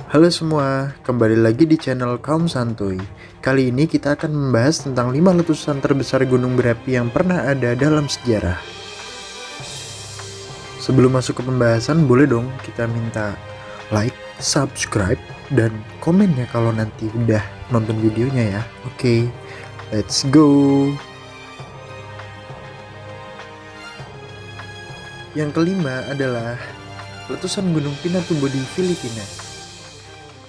Halo semua, kembali lagi di channel Kaum Santuy. Kali ini kita akan membahas tentang 5 letusan terbesar gunung berapi yang pernah ada dalam sejarah. Sebelum masuk ke pembahasan, boleh dong kita minta like, subscribe, dan komen ya kalau nanti udah nonton videonya ya. Oke, let's go. Yang kelima adalah letusan Gunung Pinatubo di Filipina.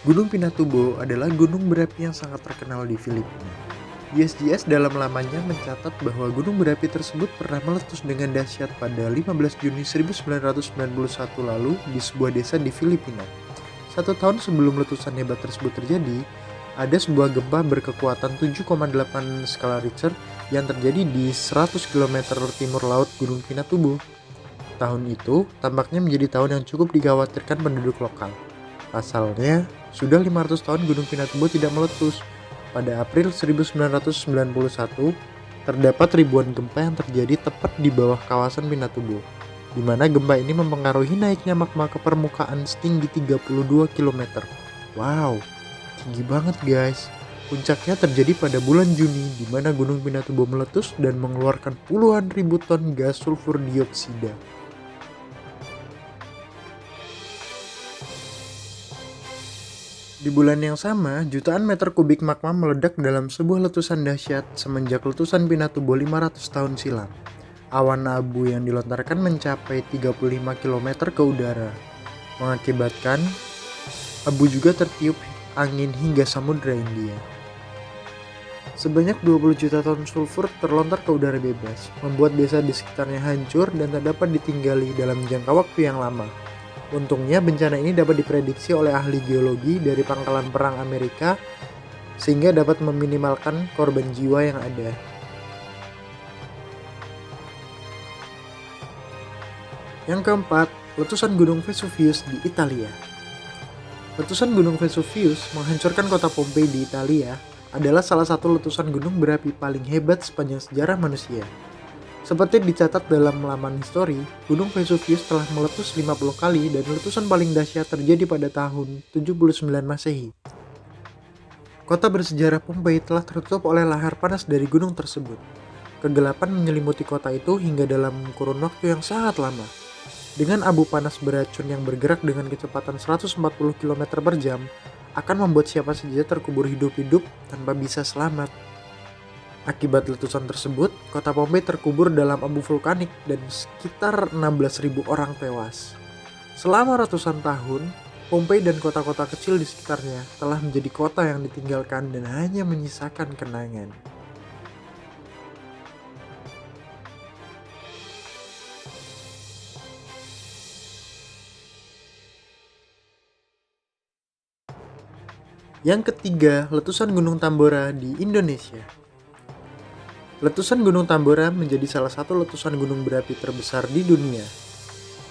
Gunung Pinatubo adalah gunung berapi yang sangat terkenal di Filipina. USGS dalam lamanya mencatat bahwa gunung berapi tersebut pernah meletus dengan dahsyat pada 15 Juni 1991 lalu di sebuah desa di Filipina. 1 tahun sebelum letusan hebat tersebut terjadi, ada sebuah gempa berkekuatan 7,8 skala Richter yang terjadi di 100 km timur laut Gunung Pinatubo. Tahun itu tampaknya menjadi tahun yang cukup dikhawatirkan penduduk lokal. Pasalnya, sudah 500 tahun Gunung Pinatubo tidak meletus. Pada April 1991, terdapat ribuan gempa yang terjadi tepat di bawah kawasan Pinatubo, di mana gempa ini mempengaruhi naiknya magma ke permukaan setinggi 32 km. Wow, tinggi banget guys. Puncaknya terjadi pada bulan Juni, di mana Gunung Pinatubo meletus dan mengeluarkan puluhan ribu ton gas sulfur dioksida. Di bulan yang sama, jutaan meter kubik magma meledak dalam sebuah letusan dahsyat semenjak letusan Pinatubo 500 tahun silam. Awan abu yang dilontarkan mencapai 35 km ke udara, mengakibatkan abu juga tertiup angin hingga Samudra India. Sebanyak 20 juta ton sulfur terlontar ke udara bebas, membuat desa di sekitarnya hancur dan tak dapat ditinggali dalam jangka waktu yang lama. Untungnya bencana ini dapat diprediksi oleh ahli geologi dari Pangkalan Perang Amerika sehingga dapat meminimalkan korban jiwa yang ada. Yang keempat, letusan Gunung Vesuvius di Italia. Letusan Gunung Vesuvius menghancurkan kota Pompei di Italia adalah salah satu letusan gunung berapi paling hebat sepanjang sejarah manusia. Seperti dicatat dalam laman histori, Gunung Vesuvius telah meletus 50 kali dan letusan paling dahsyat terjadi pada tahun 79 Masehi. Kota bersejarah Pompei telah tertutup oleh lahar panas dari gunung tersebut. Kegelapan menyelimuti kota itu hingga dalam kurun waktu yang sangat lama. Dengan abu panas beracun yang bergerak dengan kecepatan 140 km per jam, akan membuat siapa saja terkubur hidup-hidup tanpa bisa selamat. Akibat letusan tersebut, kota Pompei terkubur dalam abu vulkanik dan sekitar 16.000 orang tewas. Selama ratusan tahun, Pompei dan kota-kota kecil di sekitarnya telah menjadi kota yang ditinggalkan dan hanya menyisakan kenangan. Yang ketiga, letusan Gunung Tambora di Indonesia. Letusan Gunung Tambora menjadi salah satu letusan gunung berapi terbesar di dunia.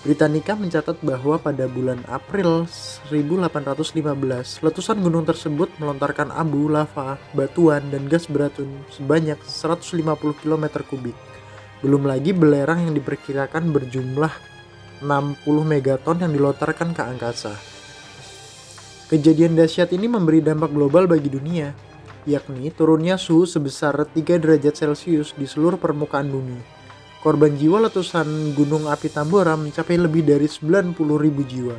Britannica mencatat bahwa pada bulan April 1815, letusan gunung tersebut melontarkan abu, lava, batuan, dan gas beracun sebanyak 150 km kubik. Belum lagi belerang yang diperkirakan berjumlah 60 megaton yang dilontarkan ke angkasa. Kejadian dahsyat ini memberi dampak global bagi dunia, yakni turunnya suhu sebesar 3 derajat Celcius di seluruh permukaan bumi. Korban jiwa letusan Gunung Api Tambora mencapai lebih dari 90.000 jiwa.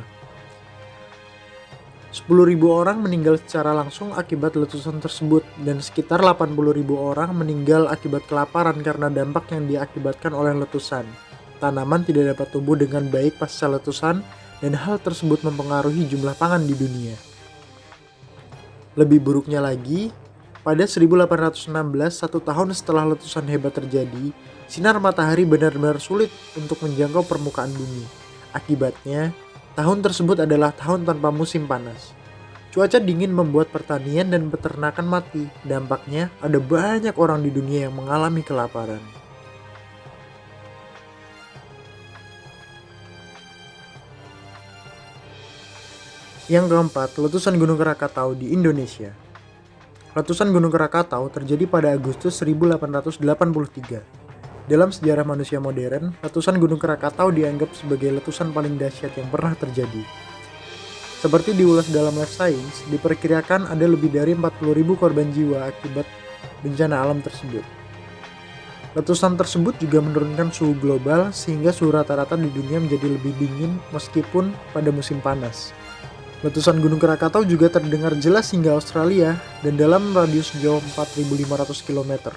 10.000 orang meninggal secara langsung akibat letusan tersebut dan sekitar 80.000 orang meninggal akibat kelaparan karena dampak yang diakibatkan oleh letusan. Tanaman tidak dapat tumbuh dengan baik pasca letusan dan hal tersebut mempengaruhi jumlah pangan di dunia. Lebih buruknya lagi, pada 1816, 1 tahun setelah letusan hebat terjadi, sinar matahari benar-benar sulit untuk menjangkau permukaan bumi. Akibatnya, tahun tersebut adalah tahun tanpa musim panas. Cuaca dingin membuat pertanian dan peternakan mati. Dampaknya, ada banyak orang di dunia yang mengalami kelaparan. Yang keempat, letusan Gunung Krakatau di Indonesia. Letusan Gunung Krakatau terjadi pada Agustus 1883. Dalam sejarah manusia modern, letusan Gunung Krakatau dianggap sebagai letusan paling dahsyat yang pernah terjadi. Seperti diulas dalam Life Science, diperkirakan ada lebih dari 40.000 korban jiwa akibat bencana alam tersebut. Letusan tersebut juga menurunkan suhu global sehingga suhu rata-rata di dunia menjadi lebih dingin meskipun pada musim panas. Letusan Gunung Krakatau juga terdengar jelas hingga Australia dan dalam radius jauh 4.500 km.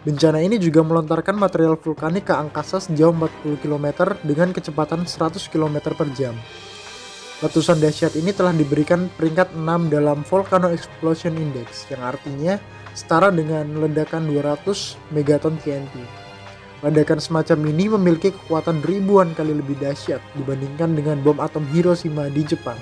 Bencana ini juga melontarkan material vulkanik ke angkasa sejauh 40 km dengan kecepatan 100 km per jam. Letusan dahsyat ini telah diberikan peringkat 6 dalam Volcano Explosion Index, yang artinya setara dengan ledakan 200 megaton TNT. Ledakan semacam ini memiliki kekuatan ribuan kali lebih dahsyat dibandingkan dengan bom atom Hiroshima di Jepang.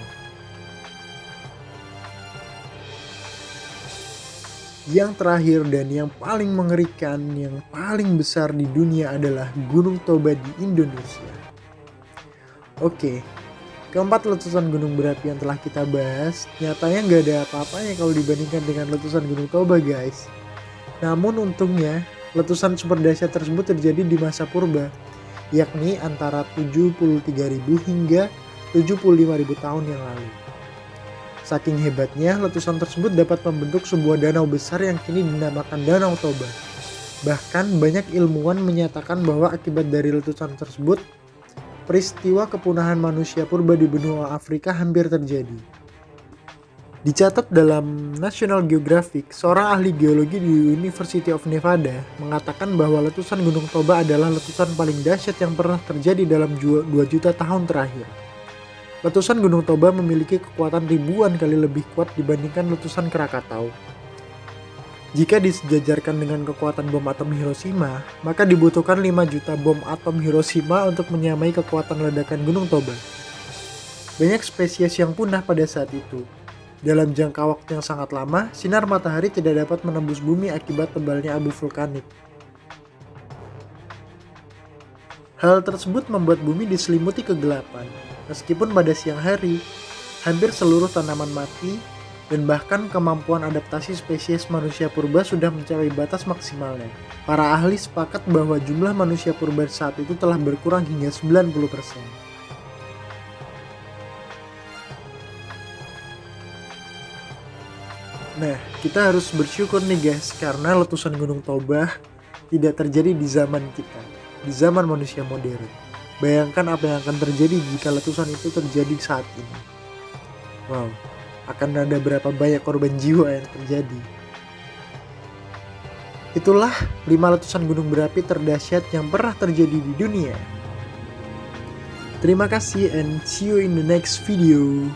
Yang terakhir dan yang paling mengerikan, yang paling besar di dunia adalah Gunung Toba di Indonesia. Oke, keempat letusan gunung berapi yang telah kita bahas, nyatanya nggak ada apa-apanya kalau dibandingkan dengan letusan Gunung Toba, guys. Namun untungnya, letusan super dahsyat tersebut terjadi di masa purba, yakni antara 73.000 hingga 75.000 tahun yang lalu. Saking hebatnya, letusan tersebut dapat membentuk sebuah danau besar yang kini dinamakan Danau Toba. Bahkan banyak ilmuwan menyatakan bahwa akibat dari letusan tersebut, peristiwa kepunahan manusia purba di benua Afrika hampir terjadi. Dicatat dalam National Geographic, seorang ahli geologi di University of Nevada mengatakan bahwa letusan Gunung Toba adalah letusan paling dahsyat yang pernah terjadi dalam 2 juta tahun terakhir. Letusan Gunung Toba memiliki kekuatan ribuan kali lebih kuat dibandingkan letusan Krakatau. Jika disejajarkan dengan kekuatan bom atom Hiroshima, maka dibutuhkan 5 juta bom atom Hiroshima untuk menyamai kekuatan ledakan Gunung Toba. Banyak spesies yang punah pada saat itu. Dalam jangka waktu yang sangat lama, sinar matahari tidak dapat menembus bumi akibat tebalnya abu vulkanik. Hal tersebut membuat bumi diselimuti kegelapan. Meskipun pada siang hari, hampir seluruh tanaman mati, dan bahkan kemampuan adaptasi spesies manusia purba sudah mencapai batas maksimalnya. Para ahli sepakat bahwa jumlah manusia purba saat itu telah berkurang hingga 90%. Nah, kita harus bersyukur nih guys, karena letusan Gunung Toba tidak terjadi di zaman kita, di zaman manusia modern. Bayangkan apa yang akan terjadi jika letusan itu terjadi saat ini. Wow, akan ada berapa banyak korban jiwa yang terjadi. Itulah 5 letusan gunung berapi terdahsyat yang pernah terjadi di dunia. Terima kasih and see you in the next video.